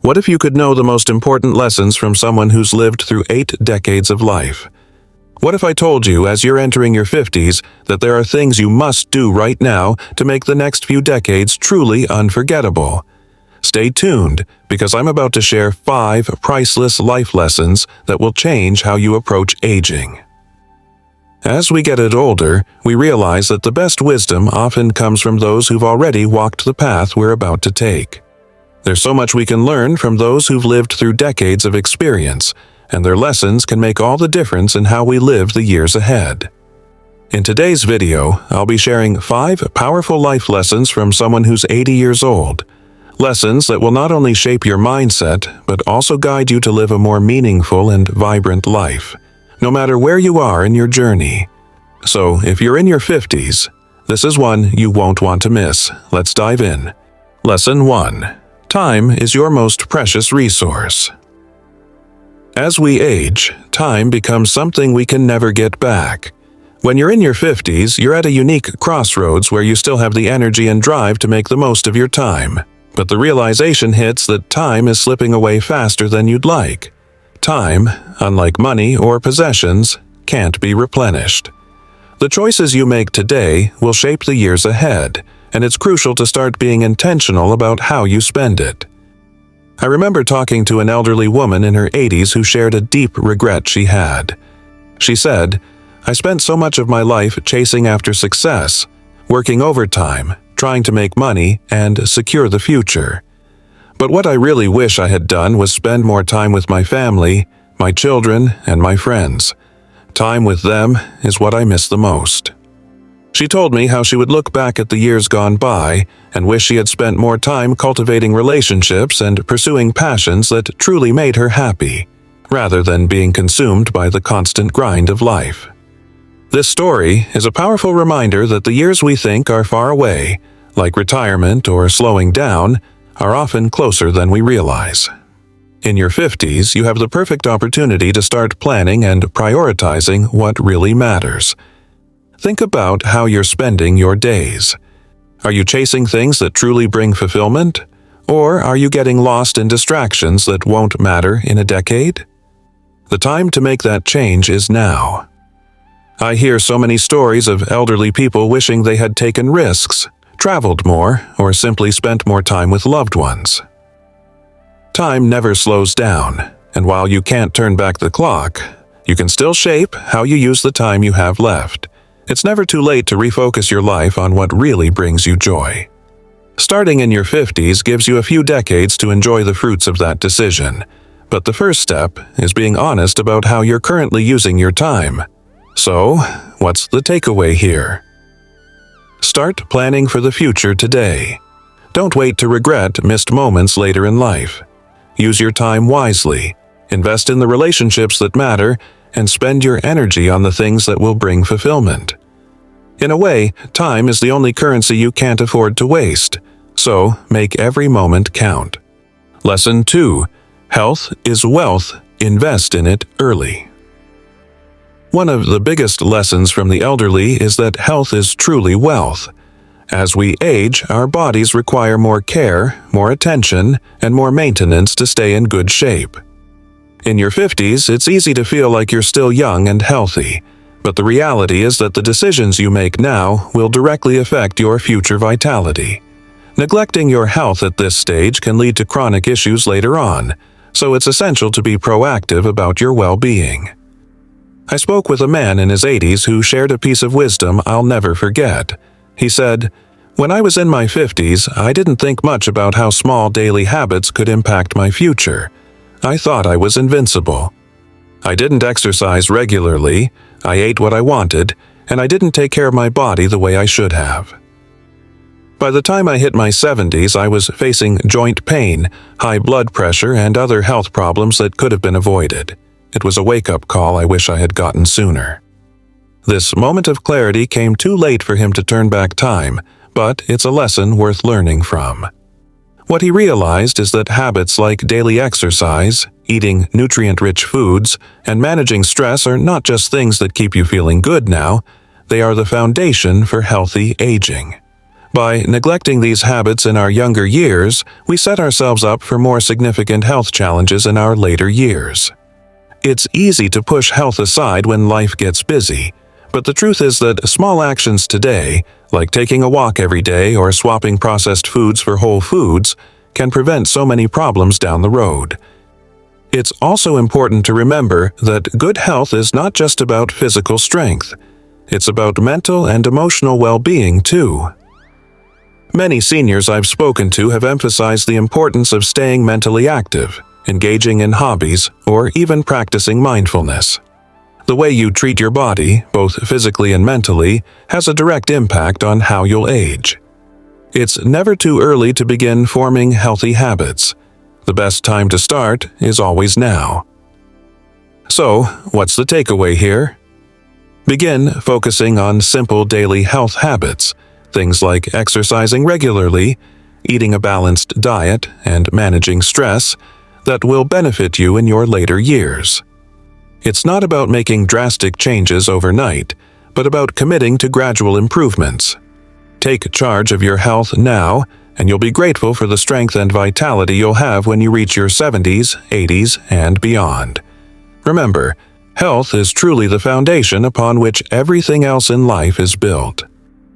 What if you could know the most important lessons from someone who's lived through 8 decades of life? What if I told you, as you're entering your 50s, that there are things you must do right now to make the next few decades truly unforgettable? Stay tuned, because I'm about to share 5 priceless life lessons that will change how you approach aging. As we get older, we realize that the best wisdom often comes from those who've already walked the path we're about to take. There's so much we can learn from those who've lived through decades of experience, and their lessons can make all the difference in how we live the years ahead. In today's video, I'll be sharing 5 powerful life lessons from someone who's 80 years old. Lessons that will not only shape your mindset, but also guide you to live a more meaningful and vibrant life, no matter where you are in your journey. So, if you're in your 50s, this is one you won't want to miss. Let's dive in. Lesson 1. Time is your most precious resource. As we age, time becomes something we can never get back. When you're in your 50s, you're at a unique crossroads where you still have the energy and drive to make the most of your time. But the realization hits that time is slipping away faster than you'd like. Time, unlike money or possessions, can't be replenished. The choices you make today will shape the years ahead, and it's crucial to start being intentional about how you spend it. I remember talking to an elderly woman in her 80s who shared a deep regret she had. She said, "I spent so much of my life chasing after success, working overtime, trying to make money, and secure the future. But what I really wish I had done was spend more time with my family, my children, and my friends. Time with them is what I miss the most." She told me how she would look back at the years gone by and wish she had spent more time cultivating relationships and pursuing passions that truly made her happy, rather than being consumed by the constant grind of life. This story is a powerful reminder that the years we think are far away, like retirement or slowing down, are often closer than we realize. In your 50s, you have the perfect opportunity to start planning and prioritizing what really matters. Think about how you're spending your days. Are you chasing things that truly bring fulfillment? Or are you getting lost in distractions that won't matter in a decade? The time to make that change is now. I hear so many stories of elderly people wishing they had taken risks, traveled more, or simply spent more time with loved ones. Time never slows down, and while you can't turn back the clock, you can still shape how you use the time you have left. It's never too late to refocus your life on what really brings you joy. Starting in your 50s gives you a few decades to enjoy the fruits of that decision, but the first step is being honest about how you're currently using your time. So, what's the takeaway here? Start planning for the future today. Don't wait to regret missed moments later in life. Use your time wisely, invest in the relationships that matter, and spend your energy on the things that will bring fulfillment. In a way, time is the only currency you can't afford to waste, so make every moment count. Lesson 2. Health is wealth. Invest in it early. One of the biggest lessons from the elderly is that health is truly wealth. As we age, our bodies require more care, more attention, and more maintenance to stay in good shape. In your 50s, it's easy to feel like you're still young and healthy, but the reality is that the decisions you make now will directly affect your future vitality. Neglecting your health at this stage can lead to chronic issues later on, so it's essential to be proactive about your well-being. I spoke with a man in his 80s who shared a piece of wisdom I'll never forget. He said, "When I was in my 50s, I didn't think much about how small daily habits could impact my future. I thought I was invincible. I didn't exercise regularly, I ate what I wanted, and I didn't take care of my body the way I should have." By the time I hit my 70s, I was facing joint pain, high blood pressure, and other health problems that could have been avoided. It was a wake-up call I wish I had gotten sooner. This moment of clarity came too late for him to turn back time, but it's a lesson worth learning from. What he realized is that habits like daily exercise, eating nutrient-rich foods, and managing stress are not just things that keep you feeling good now, they are the foundation for healthy aging. By neglecting these habits in our younger years, we set ourselves up for more significant health challenges in our later years. It's easy to push health aside when life gets busy, but the truth is that small actions today, like taking a walk every day or swapping processed foods for whole foods, can prevent so many problems down the road. It's also important to remember that good health is not just about physical strength. It's about mental and emotional well-being too. Many seniors I've spoken to have emphasized the importance of staying mentally active, engaging in hobbies, or even practicing mindfulness. The way you treat your body, both physically and mentally, has a direct impact on how you'll age. It's never too early to begin forming healthy habits. The best time to start is always now. So, what's the takeaway here? Begin focusing on simple daily health habits, things like exercising regularly, eating a balanced diet, and managing stress, that will benefit you in your later years. It's not about making drastic changes overnight, but about committing to gradual improvements. Take charge of your health now, and you'll be grateful for the strength and vitality you'll have when you reach your 70s, 80s, and beyond. Remember, health is truly the foundation upon which everything else in life is built.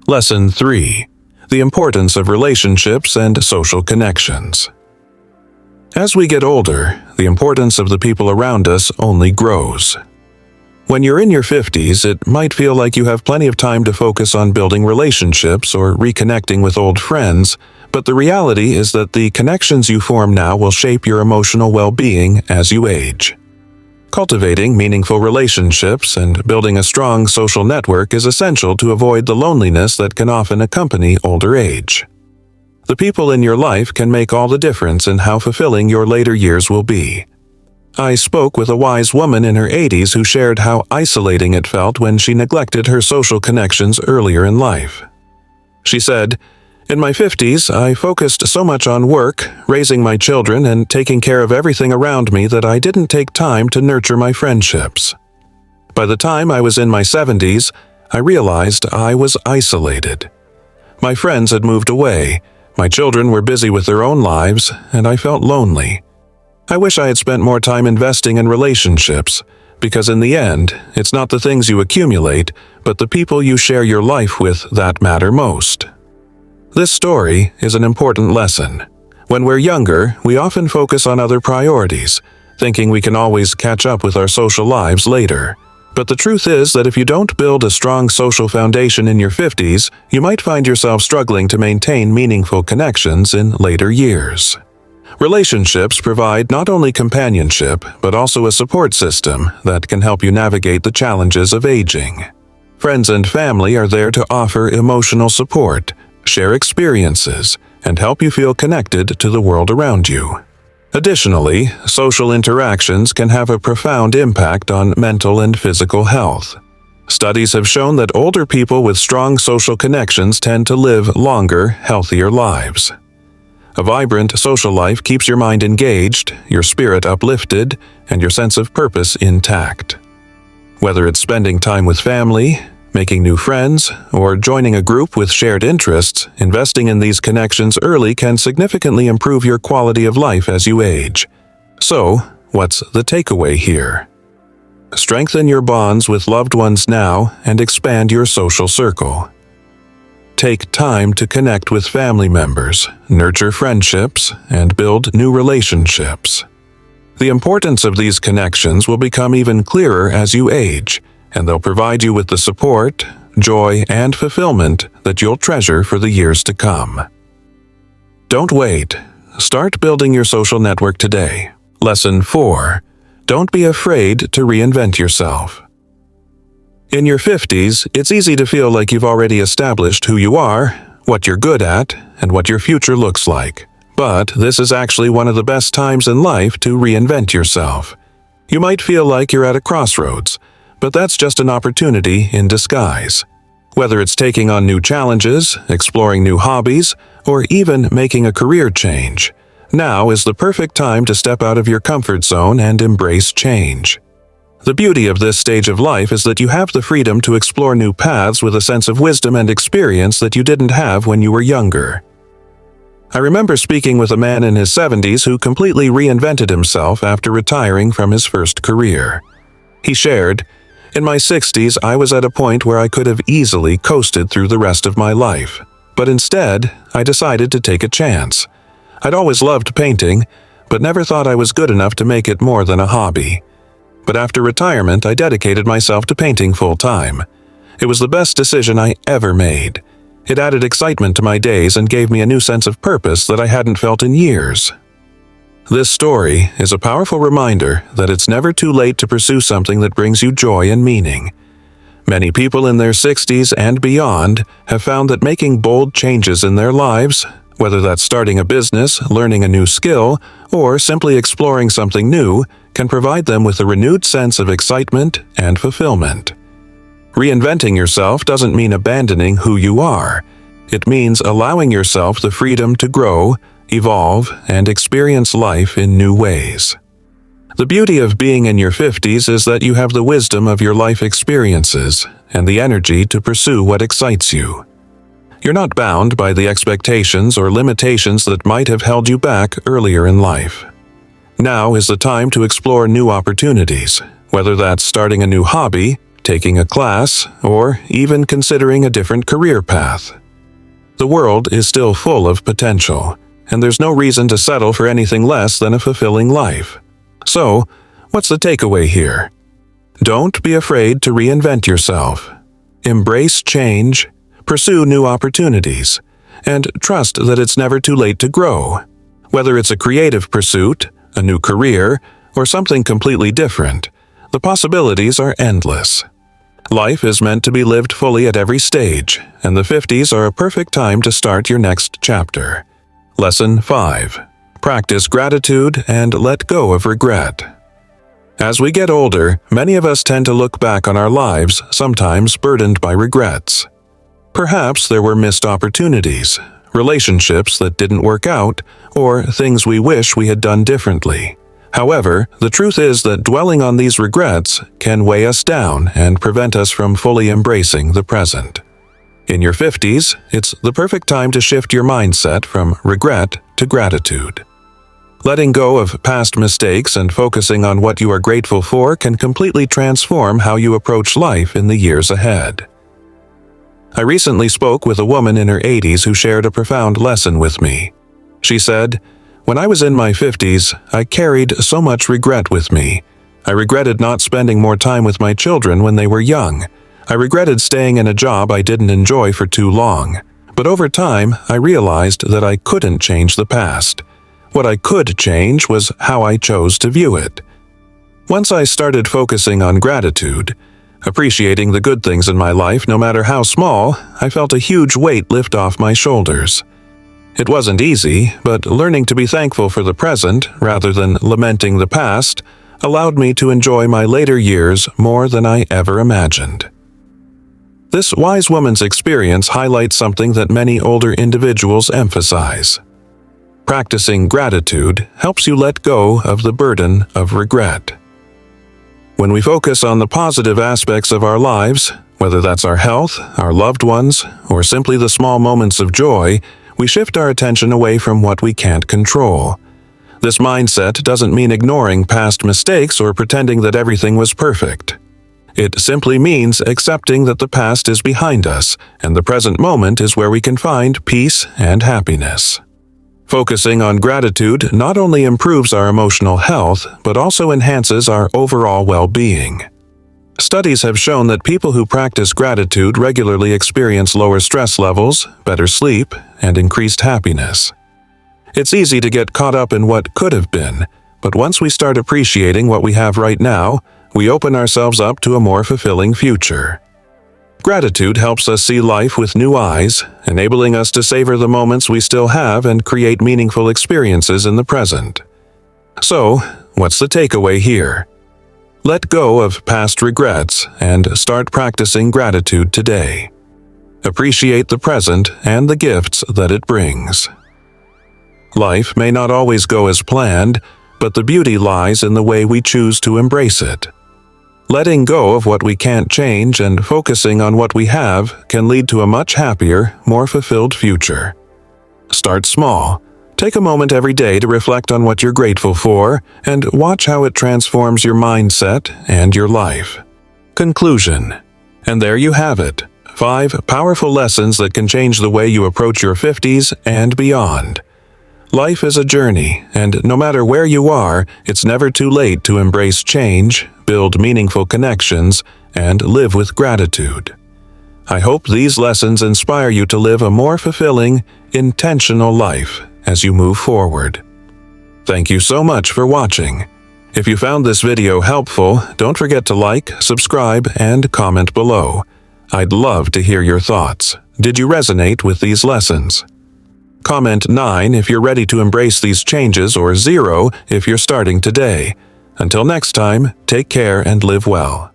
Lesson 3. The importance of relationships and social connections. As we get older, the importance of the people around us only grows. When you're in your 50s, it might feel like you have plenty of time to focus on building relationships or reconnecting with old friends, but the reality is that the connections you form now will shape your emotional well-being as you age. Cultivating meaningful relationships and building a strong social network is essential to avoid the loneliness that can often accompany older age. The people in your life can make all the difference in how fulfilling your later years will be. I spoke with a wise woman in her 80s who shared how isolating it felt when she neglected her social connections earlier in life. She said, "In my 50s, I focused so much on work, raising my children, and taking care of everything around me that I didn't take time to nurture my friendships. By the time I was in my 70s, I realized I was isolated. My friends had moved away, my children were busy with their own lives, and I felt lonely. I wish I had spent more time investing in relationships, because in the end, it's not the things you accumulate, but the people you share your life with that matter most." This story is an important lesson. When we're younger, we often focus on other priorities, thinking we can always catch up with our social lives later. But the truth is that if you don't build a strong social foundation in your 50s, you might find yourself struggling to maintain meaningful connections in later years. Relationships provide not only companionship, but also a support system that can help you navigate the challenges of aging. Friends and family are there to offer emotional support, share experiences, and help you feel connected to the world around you. Additionally, social interactions can have a profound impact on mental and physical health. Studies have shown that older people with strong social connections tend to live longer, healthier lives. A vibrant social life keeps your mind engaged, your spirit uplifted, and your sense of purpose intact. Whether it's spending time with family, making new friends, or joining a group with shared interests, investing in these connections early can significantly improve your quality of life as you age. So, what's the takeaway here? Strengthen your bonds with loved ones now and expand your social circle. Take time to connect with family members, nurture friendships, and build new relationships. The importance of these connections will become even clearer as you age, and they'll provide you with the support, joy, and fulfillment that you'll treasure for the years to come. Don't wait. Start building your social network today. Lesson 4. Don't be afraid to reinvent yourself. In your 50s, it's easy to feel like you've already established who you are, what you're good at, and what your future looks like. But this is actually one of the best times in life to reinvent yourself. You might feel like you're at a crossroads, but that's just an opportunity in disguise. Whether it's taking on new challenges, exploring new hobbies, or even making a career change, now is the perfect time to step out of your comfort zone and embrace change. The beauty of this stage of life is that you have the freedom to explore new paths with a sense of wisdom and experience that you didn't have when you were younger. I remember speaking with a man in his 70s who completely reinvented himself after retiring from his first career. He shared, "In my 60s, I was at a point where I could have easily coasted through the rest of my life. But instead, I decided to take a chance. I'd always loved painting, but never thought I was good enough to make it more than a hobby. But after retirement, I dedicated myself to painting full-time. It was the best decision I ever made. It added excitement to my days and gave me a new sense of purpose that I hadn't felt in years." This story is a powerful reminder that it's never too late to pursue something that brings you joy and meaning. Many people in their 60s and beyond have found that making bold changes in their lives, whether that's starting a business, learning a new skill, or simply exploring something new, can provide them with a renewed sense of excitement and fulfillment. Reinventing yourself doesn't mean abandoning who you are. It means allowing yourself the freedom to grow, evolve, and experience life in new ways. The beauty of being in your 50s is that you have the wisdom of your life experiences and the energy to pursue what excites you. You're not bound by the expectations or limitations that might have held you back earlier in life. Now is the time to explore new opportunities, whether that's starting a new hobby, taking a class, or even considering a different career path. The world is still full of potential, and there's no reason to settle for anything less than a fulfilling life. So, what's the takeaway here? Don't be afraid to reinvent yourself. Embrace change, pursue new opportunities, and trust that it's never too late to grow. Whether it's a creative pursuit, a new career, or something completely different, the possibilities are endless. Life is meant to be lived fully at every stage, and the 50s are a perfect time to start your next chapter. Lesson 5. Practice gratitude and let go of regret. As we get older, many of us tend to look back on our lives, sometimes burdened by regrets. Perhaps there were missed opportunities, relationships that didn't work out, or things we wish we had done differently. However, the truth is that dwelling on these regrets can weigh us down and prevent us from fully embracing the present. In your 50s, it's the perfect time to shift your mindset from regret to gratitude. Letting go of past mistakes and focusing on what you are grateful for can completely transform how you approach life in the years ahead. I recently spoke with a woman in her 80s who shared a profound lesson with me. She said, "When I was in my 50s, I carried so much regret with me. I regretted not spending more time with my children when they were young. I regretted staying in a job I didn't enjoy for too long. But over time, I realized that I couldn't change the past. What I could change was how I chose to view it. Once I started focusing on gratitude, appreciating the good things in my life no matter how small, I felt a huge weight lift off my shoulders. It wasn't easy, but learning to be thankful for the present rather than lamenting the past allowed me to enjoy my later years more than I ever imagined." This wise woman's experience highlights something that many older individuals emphasize. Practicing gratitude helps you let go of the burden of regret. When we focus on the positive aspects of our lives, whether that's our health, our loved ones, or simply the small moments of joy, we shift our attention away from what we can't control. This mindset doesn't mean ignoring past mistakes or pretending that everything was perfect. It simply means accepting that the past is behind us, and the present moment is where we can find peace and happiness. Focusing on gratitude not only improves our emotional health, but also enhances our overall well-being. Studies have shown that people who practice gratitude regularly experience lower stress levels, better sleep, and increased happiness. It's easy to get caught up in what could have been, but once we start appreciating what we have right now, we open ourselves up to a more fulfilling future. Gratitude helps us see life with new eyes, enabling us to savor the moments we still have and create meaningful experiences in the present. So, what's the takeaway here? Let go of past regrets and start practicing gratitude today. Appreciate the present and the gifts that it brings. Life may not always go as planned, but the beauty lies in the way we choose to embrace it. Letting go of what we can't change and focusing on what we have can lead to a much happier, more fulfilled future. Start small. Take a moment every day to reflect on what you're grateful for and watch how it transforms your mindset and your life. Conclusion. And there you have it. 5 powerful lessons that can change the way you approach your 50s and beyond. Life is a journey, and no matter where you are, it's never too late to embrace change, build meaningful connections, and live with gratitude. I hope these lessons inspire you to live a more fulfilling, intentional life as you move forward. Thank you so much for watching. If you found this video helpful, don't forget to like, subscribe, and comment below. I'd love to hear your thoughts. Did you resonate with these lessons? Comment 9 if you're ready to embrace these changes, or 0 if you're starting today. Until next time, take care and live well.